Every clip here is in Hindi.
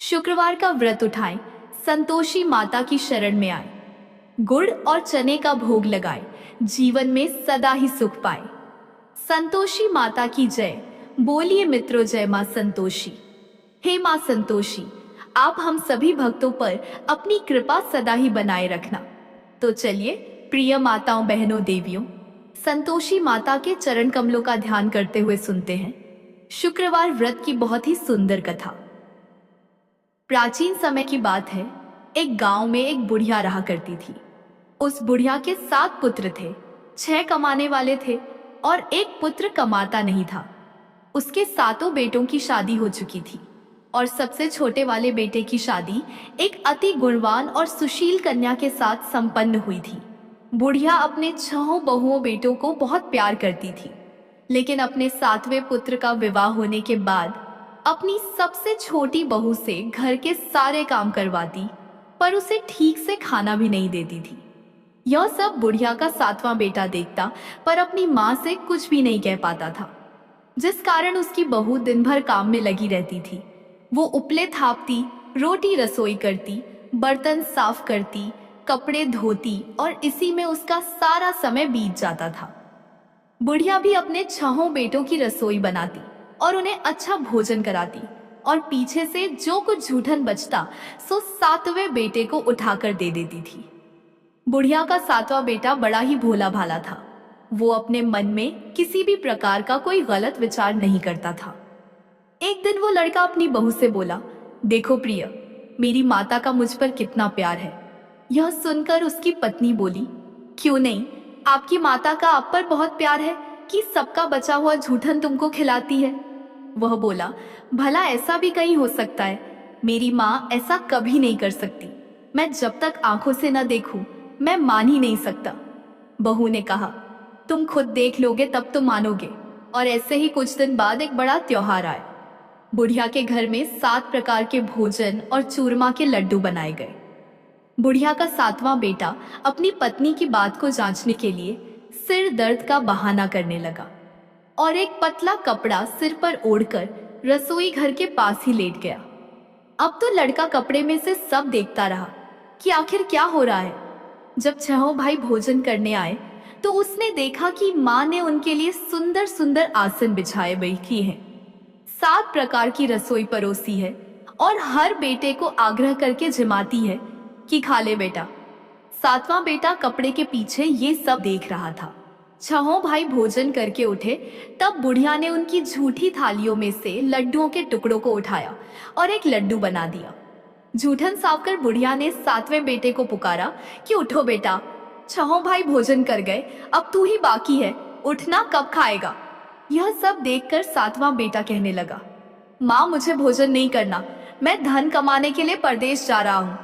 शुक्रवार का व्रत उठाएं, संतोषी माता की शरण में आए, गुड़ और चने का भोग लगाएं, जीवन में सदा ही सुख पाए। संतोषी माता की जय। बोलिए मित्रों, जय मां संतोषी। हे मां संतोषी, आप हम सभी भक्तों पर अपनी कृपा सदा ही बनाए रखना। तो चलिए प्रिय माताओं, बहनों, देवियों, संतोषी माता के चरण कमलों का ध्यान करते हुए सुनते हैं शुक्रवार व्रत की बहुत ही सुंदर कथा। प्राचीन समय की बात है, एक गांव में एक बुढ़िया रहा करती थी। उस बुढ़िया के 7 पुत्र थे। 6 कमाने वाले थे और एक पुत्र कमाता नहीं था। उसके 7 बेटों की शादी हो चुकी थी और सबसे छोटे वाले बेटे की शादी एक अति गुणवान और सुशील कन्या के साथ संपन्न हुई थी। बुढ़िया अपने 6 बहुओं बेटों को बहुत प्यार करती थी, लेकिन अपने 7वें पुत्र का विवाह होने के बाद अपनी सबसे छोटी बहू से घर के सारे काम करवाती, पर उसे ठीक से खाना भी नहीं देती थी। यह सब बुढ़िया का 7वां बेटा देखता, पर अपनी माँ से कुछ भी नहीं कह पाता था, जिस कारण उसकी बहू दिन भर काम में लगी रहती थी। वो उपले थापती, रोटी रसोई करती, बर्तन साफ करती, कपड़े धोती और इसी में उसका सारा समय बीत जाता था। बुढ़िया भी अपने 6 बेटों की रसोई बनाती और उन्हें अच्छा भोजन कराती, और पीछे से जो कुछ जूठन बचता सो 7वें बेटे को उठाकर दे देती थी। बुढ़िया का 7वां बेटा बड़ा ही भोला भाला था। वो अपने मन में किसी भी प्रकार का कोई गलत विचार नहीं करता था। एक दिन वो लड़का अपनी बहू से बोला, देखो प्रिय, मेरी माता का मुझ पर कितना प्यार है। यह सुनकर उसकी पत्नी बोली, क्यों नहीं, आपकी माता का आप पर बहुत प्यार है कि सबका बचा हुआ जूठन तुमको खिलाती है। वह बोला, भला ऐसा भी कहीं हो सकता है? मेरी माँ ऐसा कभी नहीं कर सकती। मैं जब तक आंखों से न देखूं, मैं मान ही नहीं सकता। बहू ने कहा, तुम खुद देख लोगे तब तो मानोगे। और ऐसे ही कुछ दिन बाद एक बड़ा त्योहार आया। बुढ़िया के घर में 7 प्रकार के भोजन और चूरमा के लड्डू बनाए गए। बुढ़िया का 7वां बेटा अपनी पत्नी की बात को जांचने के लिए सिर दर्द का बहाना करने लगा और एक पतला कपड़ा सिर पर ओढ़कर रसोई घर के पास ही लेट गया। अब तो लड़का कपड़े में से सब देखता रहा कि आखिर क्या हो रहा है। जब 6 भाई भोजन करने आए तो उसने देखा कि माँ ने उनके लिए सुंदर सुंदर आसन बिछाए बैठी हैं, 7 प्रकार की रसोई परोसी है और हर बेटे को आग्रह करके जिमाती है कि खा ले बेटा। 7वां बेटा कपड़े के पीछे ये सब देख रहा था। 6 भाई भोजन करके उठे, तब बुढ़िया ने उनकी झूठी थालियों में से लड्डुओं के टुकड़ों को उठाया और एक लड्डू बना दिया। जूठन साफ कर बुढ़िया ने 7वें बेटे को पुकारा कि उठो बेटा, 6 भाई भोजन कर गए, अब तू ही बाकी है, उठना, कब खाएगा? यह सब देखकर 7वां बेटा कहने लगा, माँ मुझे भोजन नहीं करना, मैं धन कमाने के लिए परदेश जा रहा हूँ।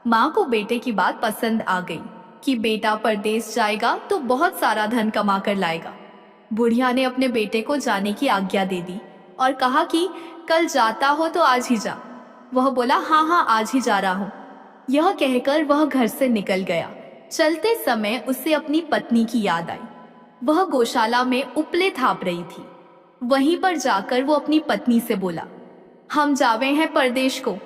माँ को बेटे की बात पसंद आ गई कि बेटा परदेश जाएगा तो बहुत सारा धन कमा कर लाएगा। बुढ़िया ने अपने बेटे को जाने की आज्ञा दे दी और कहा कि कल जाता हो तो आज ही जा। वह बोला, हाँ हाँ, आज ही जा रहा हूँ। यह कहकर वह घर से निकल गया। चलते समय उसे अपनी पत्नी की याद आई। वह गौशाला में उपले थाप रही थी। वहीं पर जाकर वो अपनी पत्नी से बोला, हम जावे हैं परदेश को,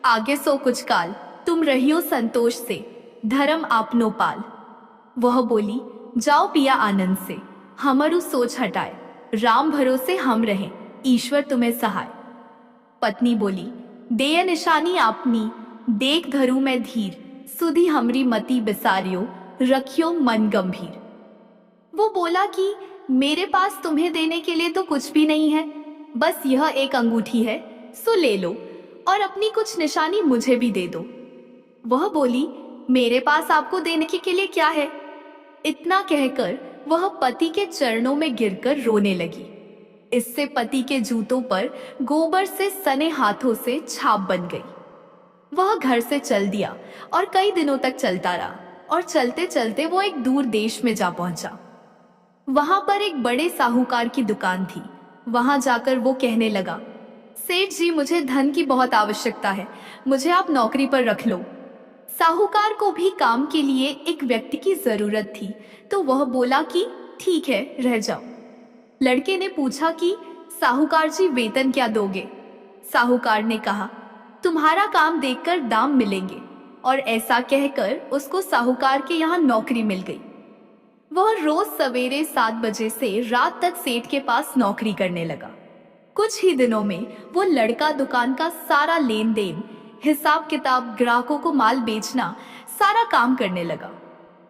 आगे सो कुछ काल, तुम रहियो संतोष से, धर्म आपनो पाल। वह बोली, जाओ पिया आनंद से, हमरु सोच हटाए, राम भरोसे हम रहें, ईश्वर तुम्हें सहाय। पत्नी बोली, देय निशानी आपनी, देख धरू मैं धीर, सुधी हमरी मति बिसारियो, रखियो मन गंभीर। वो बोला कि मेरे पास तुम्हें देने के लिए तो कुछ भी नहीं है, बस यह एक अंगूठी है, सो ले लो और अपनी कुछ निशानी मुझे भी दे दो। वह बोली, मेरे पास आपको देने के लिए क्या है? इतना कहकर वह पति के चरणों में गिरकर रोने लगी। इससे पति के जूतों पर गोबर से सने हाथों से छाप बन गई। वह घर से चल दिया और कई दिनों तक चलता रहा और चलते चलते वो एक दूर देश में जा पहुंचा। वहां पर एक बड़े साहूकार की दुकान थी। वहां जाकर वो कहने लगा, सेठ जी, मुझे धन की बहुत आवश्यकता है, मुझे आप नौकरी पर रख लो। साहूकार को भी काम के लिए एक व्यक्ति की जरूरत थी, तो वह बोला कि ठीक है, रह जाओ। लड़के ने पूछा कि साहूकार जी, वेतन क्या दोगे? साहूकार ने कहा, तुम्हारा काम देखकर दाम मिलेंगे। और ऐसा कहकर उसको साहूकार के यहाँ नौकरी मिल गई। वह रोज सवेरे 7 बजे से रात तक सेठ के पास नौकरी करने लगा। कुछ ही दिनों में वो लड़का दुकान का सारा लेन देन, हिसाब किताब, ग्राहकों को माल बेचना, सारा काम करने लगा।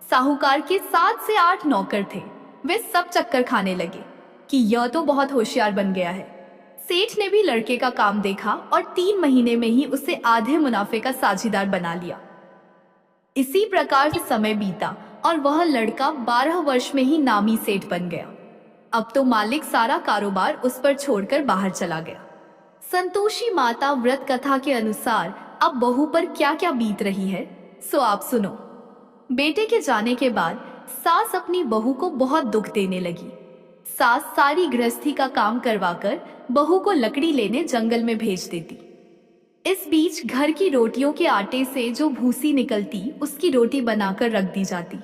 साहूकार के 7 से 8 नौकर थे। वे सब चक्कर खाने लगे कि यह तो बहुत होशियार बन गया है। सेठ ने भी लड़के का काम देखा और 3 महीने में ही उसे आधे मुनाफे का साझीदार बना लिया। इसी प्रकार से समय बीता और वह लड़का 12 वर्ष में ही नामी सेठ बन गया। अब तो मालिक सारा कारोबार उस पर छोड़कर बाहर चला गया। संतोषी माता व्रत कथा के अनुसार अब बहू पर क्या क्या बीत रही है, सो आप सुनो। बेटे के जाने के बाद सास अपनी बहू को बहुत दुख देने लगी। सास सारी गृहस्थी का काम करवाकर बहू को लकड़ी लेने जंगल में भेज देती। इस बीच घर की रोटियों के आटे से जो भूसी निकलती उसकी रोटी बनाकर रख दी जाती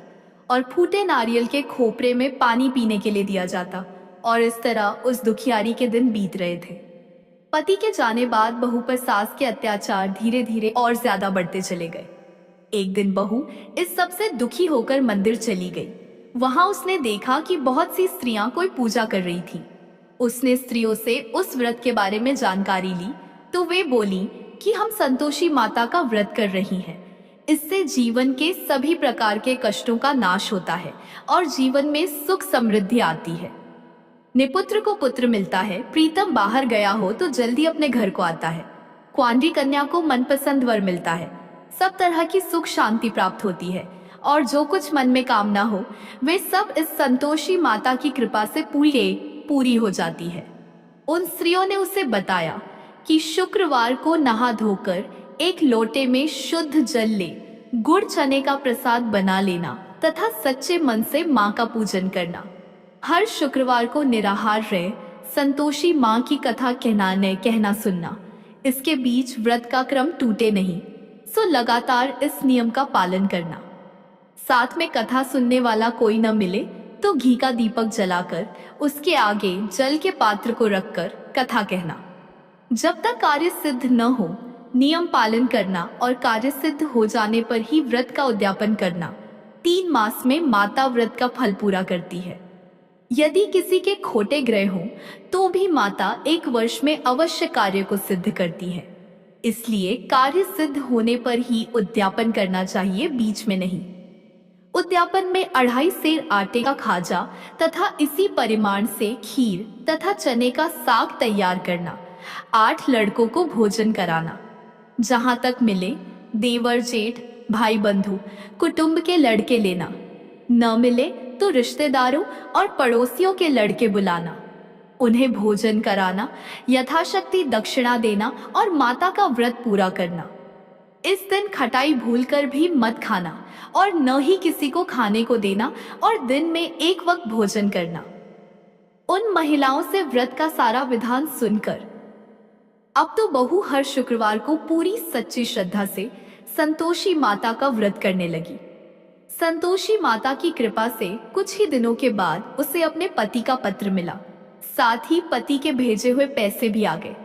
और फूटे नारियल के खोपरे में पानी पीने के लिए दिया जाता। और इस तरह उस दुखियारी के दिन बीत रहे थे। पति के जाने बाद बहू पर सास के अत्याचार धीरे धीरे और ज्यादा बढ़ते चले गए। एक दिन बहू इस सब से दुखी होकर मंदिर चली गई। वहां उसने देखा कि बहुत सी स्त्रियां कोई पूजा कर रही थी। उसने स्त्रियों से उस व्रत के बारे में जानकारी ली तो वे बोली कि हम संतोषी माता का व्रत कर रही हैं। इससे जीवन के सभी प्रकार के कष्टों का नाश होता है और जीवन में सुख समृद्धि आती है। निपुत्र को पुत्र मिलता है, प्रीतम बाहर गया हो तो जल्दी अपने घर को आता है, कुंवारी कन्या को मनपसंद वर मिलता है, सब तरह की सुख शांति प्राप्त होती है और जो कुछ मन में कामना हो वे सब इस संतोषी माता की कृपा से पूरी हो जाती है। उन स्त्रियों ने उसे बताया कि शुक्रवार को नहा धोकर एक लोटे में शुद्ध जल ले, गुड़ चने का प्रसाद बना लेना तथा सच्चे मन से माँ का पूजन करना। हर शुक्रवार को निराहार रह संतोषी माँ की कथा कहना सुनना। इसके बीच व्रत का क्रम टूटे नहीं, सो लगातार इस नियम का पालन करना। साथ में कथा सुनने वाला कोई न मिले तो घी का दीपक जलाकर उसके आगे जल के पात्र को रखकर कथा कहना। जब तक कार्य सिद्ध न हो नियम पालन करना और कार्य सिद्ध हो जाने पर ही व्रत का उद्यापन करना। 3 मास में माता व्रत का फल पूरा करती है। यदि किसी के खोटे ग्रह हो तो भी माता 1 वर्ष में अवश्य कार्य को सिद्ध करती है। इसलिए कार्य सिद्ध होने पर ही उद्यापन करना चाहिए, बीच में नहीं। उद्यापन में 2.5 सेर आटे का खाजा तथा इसी परिमाण से खीर तथा चने का साग तैयार करना। 8 लड़कों को भोजन कराना। जहां तक मिले देवर जेठ भाई बंधु कुटुंब के लड़के लेना, न मिले तो रिश्तेदारों और पड़ोसियों के लड़के बुलाना, उन्हें भोजन कराना, यथाशक्ति दक्षिणा देना और माता का व्रत पूरा करना। इस दिन खटाई भूलकर भी मत खाना और न ही किसी को खाने को देना और दिन में 1 वक्त भोजन करना। उन महिलाओं से व्रत का सारा विधान सुनकर अब तो बहू हर शुक्रवार को पूरी सच्ची श्रद्धा से संतोषी माता का व्रत करने लगी। संतोषी माता की कृपा से कुछ ही दिनों के बाद उसे अपने पति का पत्र मिला, साथ ही पति के भेजे हुए पैसे भी आ गए।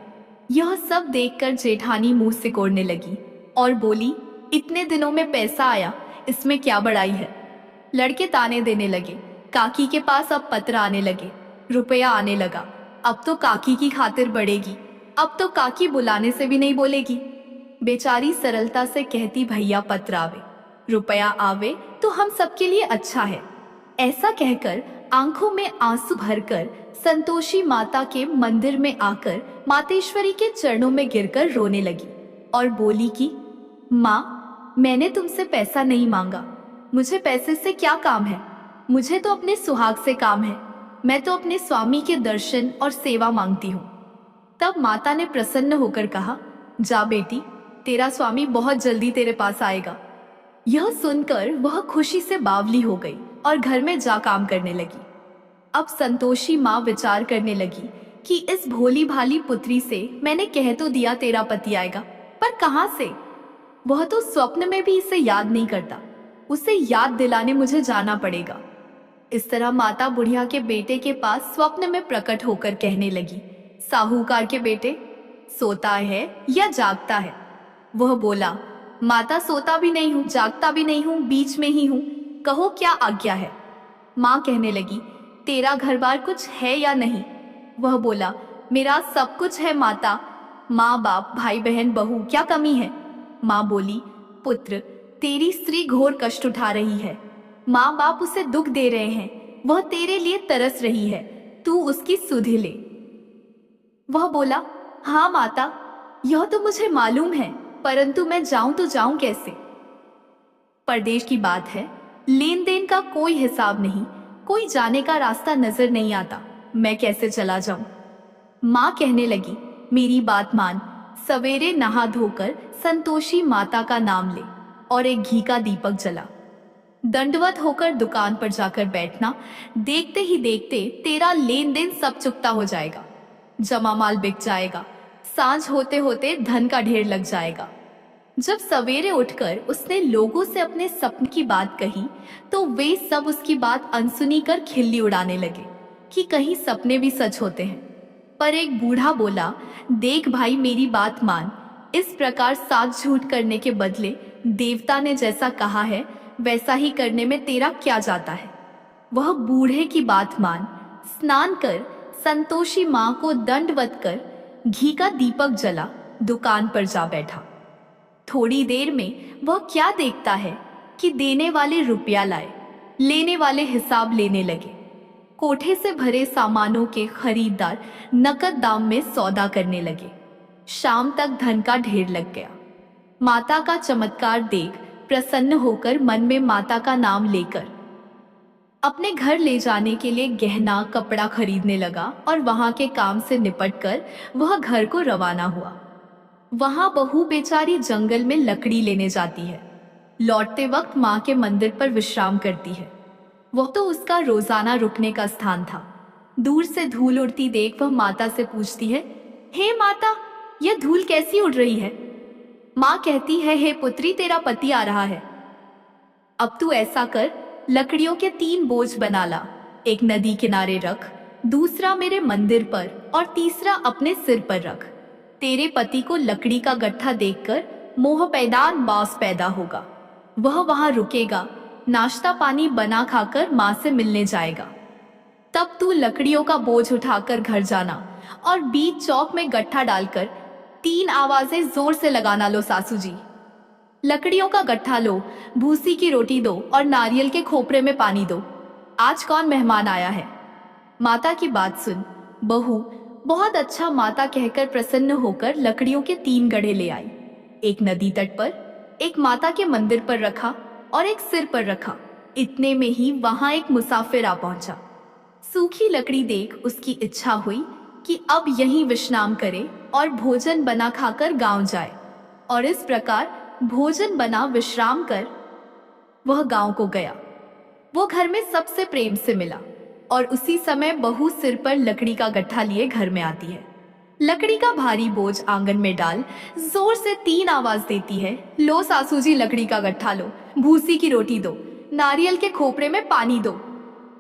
यह सब देखकर जेठानी मुंह सिकोड़ने लगी और बोली, इतने दिनों में पैसा आया, इसमें क्या बड़ाई है। लड़के ताने देने लगे। काकी के पास अब पत्र आने लगे, रुपया आने लगा। अब तो काकी की खातिर बढ़ेगी, अब तो काकी बुलाने से भी नहीं बोलेगी। बेचारी सरलता से कहती, भैया पत्र आवे, रुपया आवे तो हम सबके लिए अच्छा है। ऐसा कहकर आंखों में आंसू भरकर संतोषी माता के मंदिर में आकर मातेश्वरी के चरणों में गिरकर रोने लगी और बोली कि माँ, मैंने तुमसे पैसा नहीं मांगा, मुझे पैसे से क्या काम है, मुझे तो अपने सुहाग से काम है, मैं तो अपने स्वामी के दर्शन और सेवा मांगती हूँ। तब माता ने प्रसन्न होकर कहा, जा बेटी, तेरा स्वामी बहुत जल्दी तेरे पास आएगा। यह सुनकर वह खुशी से बावली हो गई और घर में जा काम करने लगी। अब संतोषी माँ विचार करने लगी कि इस भोली भाली पुत्री से मैंने कह तो दिया तेरा पति आएगा, पर कहाँ से? वह तो स्वप्न में भी इसे याद नहीं करता, उसे याद दिलाने मुझे जाना पड़ेगा। इस तरह माता बुढ़िया के बेटे के पास स्वप्न में प्रकट होकर कहने लगी, साहूकार के बेटे, सोता है या जागता है? वह बोला, माता सोता भी नहीं हूँ, जागता भी नहीं हूँ, बीच में ही हूँ, कहो क्या आज्ञा है। माँ कहने लगी, तेरा घर बार कुछ है या नहीं। वह बोला, मेरा सब कुछ है माता, माँ बाप भाई बहन बहू, क्या कमी है। माँ बोली, पुत्र, तेरी स्त्री घोर कष्ट उठा रही है, माँ बाप उसे दुख दे रहे हैं, वह तेरे लिए तरस रही है, तू उसकी सुध ले। वह बोला, हाँ माता, यह तो मुझे मालूम है, परंतु मैं जाऊं तो जाऊं कैसे। परदेश की बात है, लेन देन का कोई हिसाब नहीं, कोई जाने का रास्ता नजर नहीं आता, मैं कैसे चला जाऊं। माँ कहने लगी, मेरी बात मान, सवेरे नहा धोकर संतोषी माता का नाम ले और एक घी का दीपक जला। दंडवत होकर दुकान पर जाकर बैठना, देखते ही देखते तेरा लेन देन सब चुकता हो जाएगा, जमा माल बिक जाएगा, सांझ होते होते धन का ढेर लग जाएगा। जब सवेरे उठकर उसने लोगों से अपने सपने की बात कही तो वे सब उसकी बात अनसुनी कर खिल्ली उड़ाने लगे कि कहीं सपने भी सच होते हैं। पर एक बूढ़ा बोला, देख भाई, मेरी बात मान, इस प्रकार साथ झूठ करने के बदले देवता ने जैसा कहा है वैसा ही करने में तेरा क्या जाता है। वह बूढ़े की बात मान, स्नान कर संतोषी माँ को दंडवत कर घी का दीपक जला दुकान पर जा बैठा। थोड़ी देर में वह क्या देखता है कि देने वाले रुपया लाए, लेने वाले हिसाब लेने लगे। कोठे से भरे सामानों के खरीदार नकद दाम में सौदा करने लगे। शाम तक धन का ढेर लग गया। माता का चमत्कार देख प्रसन्न होकर मन में माता का नाम लेकर अपने घर ले जाने के लिए गहना कपड़ा खरीदने लगा और वहां के काम से निपटकर वह घर को रवाना हुआ। वहां बहू बेचारी जंगल में लकड़ी लेने जाती है। लौटते वक्त माँ के मंदिर पर विश्राम करती है। वह तो उसका रोजाना रुकने का स्थान था। दूर से धूल उड़ती देख वह माता से पूछती है, हे माता, यह धूल कैसी उड़ रही है। माँ कहती है, हे पुत्री, तेरा पति आ रहा है। अब तू ऐसा कर, लकड़ियों के 3 बोझ बना ला, एक नदी किनारे रख, दूसरा मेरे मंदिर पर और तीसरा अपने सिर पर रख। तेरे पति को लकड़ी का गट्ठा देखकर मोह पैदान बास पैदा होगा। वह वहां रुकेगा, नाश्ता पानी बना खाकर माँ से मिलने जाएगा। तब तू लकड़ियों का बोझ उठाकर घर जाना और बीच चौक में गट्ठा डालकर 3 आवाजें जोर से लगाना, लो सासू जी। लकड़ियों का गट्ठा लो, भूसी की रोटी दो और नारियल के खोपरे में पानी दो। आज कौन मेहमान आया है। माता की बात सुन बहू बहुत अच्छा माता कहकर प्रसन्न होकर लकड़ियों के 3 गढ़े ले आई। एक नदी तट पर, एक माता के मंदिर पर रखा और एक सिर पर रखा। इतने में ही वहां एक मुसाफिर आ पहुंचा। सूखी लकड़ी देख उसकी इच्छा हुई कि अब यहीं विश्राम करे और भोजन बना खाकर गांव जाए। और इस प्रकार भोजन बना विश्राम कर वह गांव को गया। वो घर में सबसे प्रेम से मिला और उसी समय बहू सिर पर लकड़ी का गट्ठा लिए घर में आती है। लकड़ी का भारी बोझ आंगन में डाल जोर से 3 आवाज देती है, लो सासू जी, लकड़ी का गट्ठा लो, भूसी की रोटी दो, नारियल के खोपरे में पानी दो।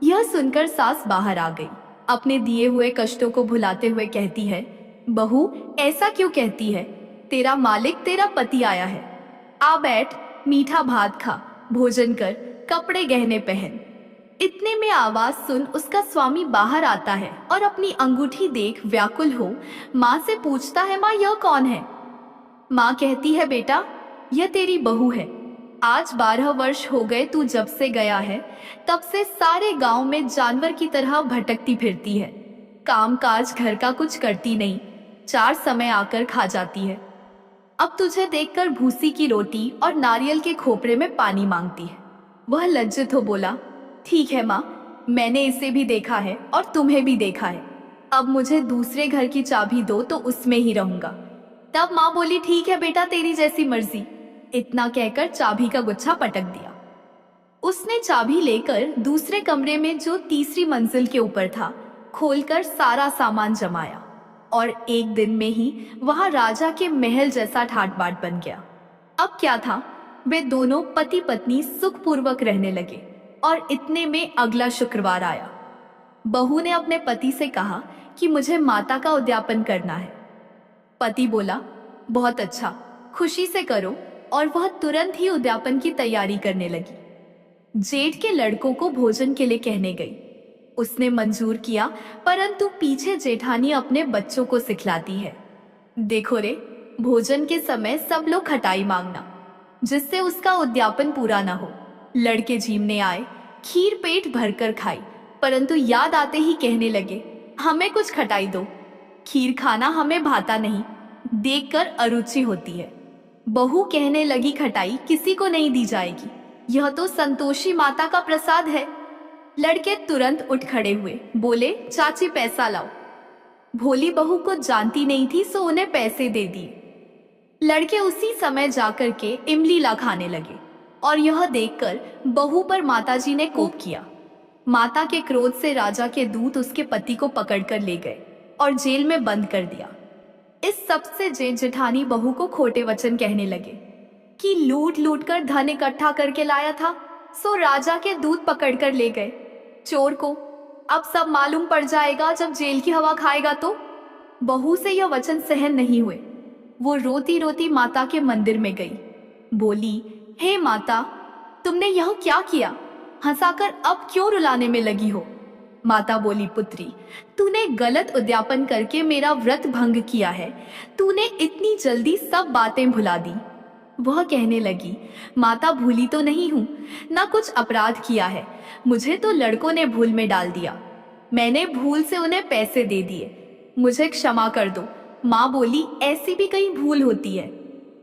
यह सुनकर सास बाहर आ गई। अपने दिए हुए कष्टों को भुलाते हुए कहती है, बहू ऐसा क्यों कहती है, तेरा मालिक तेरा पति आया है। आ बैठ, मीठा भात खा, भोजन कर, कपड़े गहने पहन। इतने में आवाज सुन उसका स्वामी बाहर आता है और अपनी अंगूठी देख व्याकुल हो माँ से पूछता है, माँ यह कौन है। माँ कहती है, बेटा यह तेरी बहू है। आज 12 वर्ष हो गए तू जब से गया है, तब से सारे गांव में जानवर की तरह भटकती फिरती है। काम काज घर का कुछ करती नहीं, 4 समय आकर खा जाती है। अब तुझे देखकर भूसी की रोटी और नारियल के खोपरे में पानी मांगती है। वह लज्जित हो बोला, ठीक है माँ, मैंने इसे भी देखा है और तुम्हें भी देखा है। अब मुझे दूसरे घर की चाबी दो तो उसमें ही रहूंगा। तब माँ बोली, ठीक है बेटा, तेरी जैसी मर्जी। इतना कहकर चाबी का गुच्छा पटक दिया। उसने चाबी लेकर दूसरे कमरे में जो तीसरी मंजिल के ऊपर था खोलकर सारा सामान जमाया और एक दिन में ही वहां राजा के महल जैसा ठाट बाट बन गया। अब क्या था, वे दोनों पति पत्नी सुखपूर्वक रहने लगे। और इतने में अगला शुक्रवार आया। बहू ने अपने पति से कहा कि मुझे माता का उद्यापन करना है। पति बोला, बहुत अच्छा, खुशी से करो। और वह तुरंत ही उद्यापन की तैयारी करने लगी। जेठ के लड़कों को भोजन के लिए कहने गई। उसने मंजूर किया, परंतु पीछे जेठानी अपने बच्चों को सिखलाती है, देखो रे, भोजन के समय सब लोग खटाई मांगना, जिससे उसका उद्यापन पूरा ना हो। लड़के झीमने आए, खीर पेट भरकर खाई, परंतु याद आते ही कहने लगे, हमें कुछ खटाई दो, खीर खाना हमें भाता नहीं, देखकर अरुचि होती है। बहू कहने लगी, खटाई किसी को नहीं दी जाएगी, यह तो संतोषी माता का प्रसाद है। लड़के तुरंत उठ खड़े हुए, बोले, चाची पैसा लाओ। भोली बहू को जानती नहीं थी, सो उन्हें पैसे दे दिए। लड़के उसी समय जाकर के इमली ला खाने लगे और यह देखकर बहू पर माताजी ने कोप किया। माता के क्रोध से राजा के दूत उसके पति को पकड़कर ले गए और जेल में बंद कर दिया। इस सबसे जेठ जेठानी बहू को खोटे वचन कहने लगे कि लूट लूट कर धन इकट्ठा करके लाया था, सो राजा के दूत पकड़कर ले गए। चोर को अब सब मालूम पड़ जाएगा, जब जेल की हवा खाएगा तो। बहू से यह वचन सहन नहीं हुए। वो रोती रोती माता के मंदिर में गई। बोली, हे माता, तुमने यह क्या किया? हंसाकर अब क्यों रुलाने में लगी हो? माता बोली, पुत्री, तूने गलत उद्यापन करके मेरा व्रत भंग किया है। तूने इतनी जल्दी सब बातें भुला दी। वह कहने लगी, माता, भूली तो नहीं हूँ, ना कुछ अपराध किया है, मुझे तो लड़कों ने भूल में डाल दिया। मैंने भूल से उन्हें पैसे दे दिए, मुझे क्षमा कर दो। माँ बोली, ऐसी भी कहीं भूल होती है?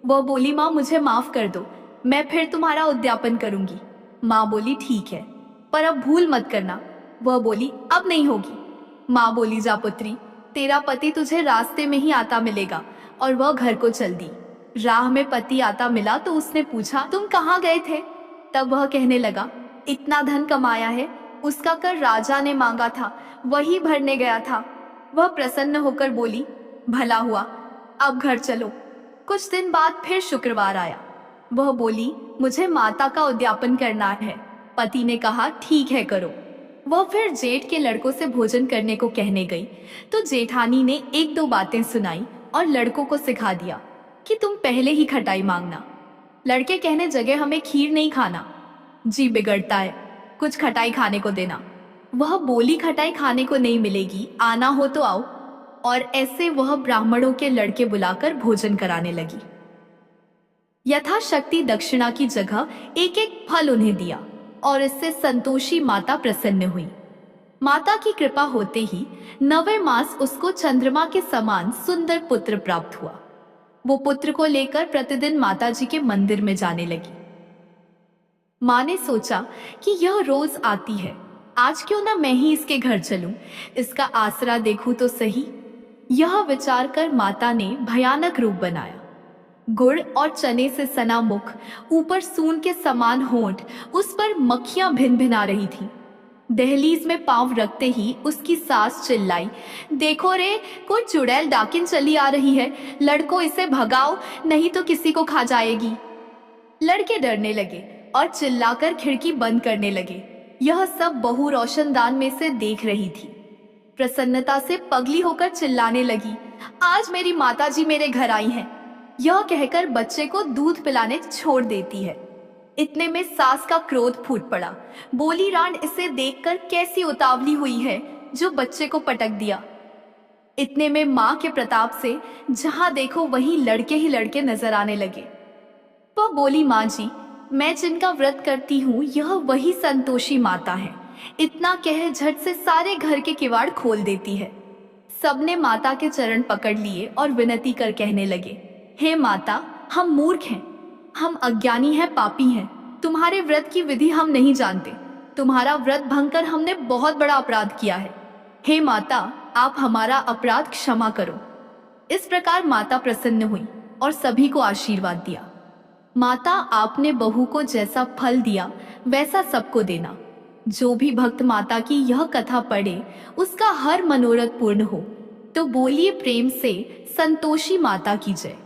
वह बोली, माँ मुझे माफ कर दो, मैं फिर तुम्हारा उद्यापन करूंगी। माँ बोली, ठीक है, पर अब भूल मत करना। वह बोली, अब नहीं होगी। माँ बोली, जा पुत्री, तेरा पति तुझे रास्ते में ही आता मिलेगा। और वह घर को चल दी। राह में पति आता मिला तो उसने पूछा, तुम कहाँ गए थे? तब वह कहने लगा, इतना धन कमाया है, उसका कर राजा ने मांगा था, वही भरने गया था। वह प्रसन्न होकर बोली, भला हुआ, अब घर चलो। कुछ दिन बाद फिर शुक्रवार आया। वह बोली, मुझे माता का उद्यापन करना है। पति ने कहा, ठीक है, करो। वह फिर जेठ के लड़कों से भोजन करने को कहने गई तो जेठानी ने एक दो बातें सुनाई और लड़कों को सिखा दिया कि तुम पहले ही खटाई मांगना। लड़के कहने जगह, हमें खीर नहीं खाना, जी बिगड़ता है, कुछ खटाई खाने को देना। वह बोली, खटाई खाने को नहीं मिलेगी, आना हो तो आओ। और ऐसे वह ब्राह्मणों के लड़के बुलाकर भोजन कराने लगी। यथाशक्ति दक्षिणा की जगह एक एक फल उन्हें दिया और इससे संतोषी माता प्रसन्न हुई। माता की कृपा होते ही 9वें मास उसको चंद्रमा के समान सुंदर पुत्र प्राप्त हुआ। वो पुत्र को लेकर प्रतिदिन माताजी के मंदिर में जाने लगी। माँ ने सोचा कि यह रोज आती है, आज क्यों ना मैं ही इसके घर चलूं, इसका आसरा देखूं तो सही। यह विचार कर माता ने भयानक रूप बनाया। गुड़ और चने से सना मुख, ऊपर सून के समान होंठ, उस पर मक्खियां भिन भिना रही थी। दहलीज में पांव रखते ही उसकी सास चिल्लाई, देखो रे, कोई चुड़ैल डाकिन चली आ रही है, लड़कों इसे भगाओ, नहीं तो किसी को खा जाएगी। लड़के डरने लगे और चिल्लाकर खिड़की बंद करने लगे। यह सब बहू रोशनदान में से देख रही थी। प्रसन्नता से पगली होकर चिल्लाने लगी, आज मेरी माताजी मेरे घर आई हैं। यह कहकर बच्चे को दूध पिलाने छोड़ देती है। इतने में सास का क्रोध फूट पड़ा। बोली, रांड, इसे देखकर कैसी उतावली हुई है जो बच्चे को पटक दिया। इतने में माँ के प्रताप से जहां देखो वहीं लड़के ही लड़के नजर आने लगे। वह बोली, माँ जी, मैं जिनका व्रत करती हूँ यह वही संतोषी माता है। इतना कह झट से सारे घर के किवाड़ खोल देती है। सबने माता के चरण पकड़ लिए और विनती कर कहने लगे, हे माता, हम मूर्ख हैं, हम अज्ञानी हैं, पापी हैं। तुम्हारे व्रत की विधि हम नहीं जानते। तुम्हारा व्रत भंग कर हमने बहुत बड़ा अपराध किया है। हे माता, आप हमारा अपराध क्षमा करो। इस प्रकार माता प्रसन्न हुई और सभी को आशीर्वाद दिया। माता, आपने बहू को जैसा फल दिया वैसा सबको देना। जो भी भक्त माता की यह कथा पढ़े उसका हर मनोरथ पूर्ण हो। तो बोलिए प्रेम से, संतोषी माता की जय।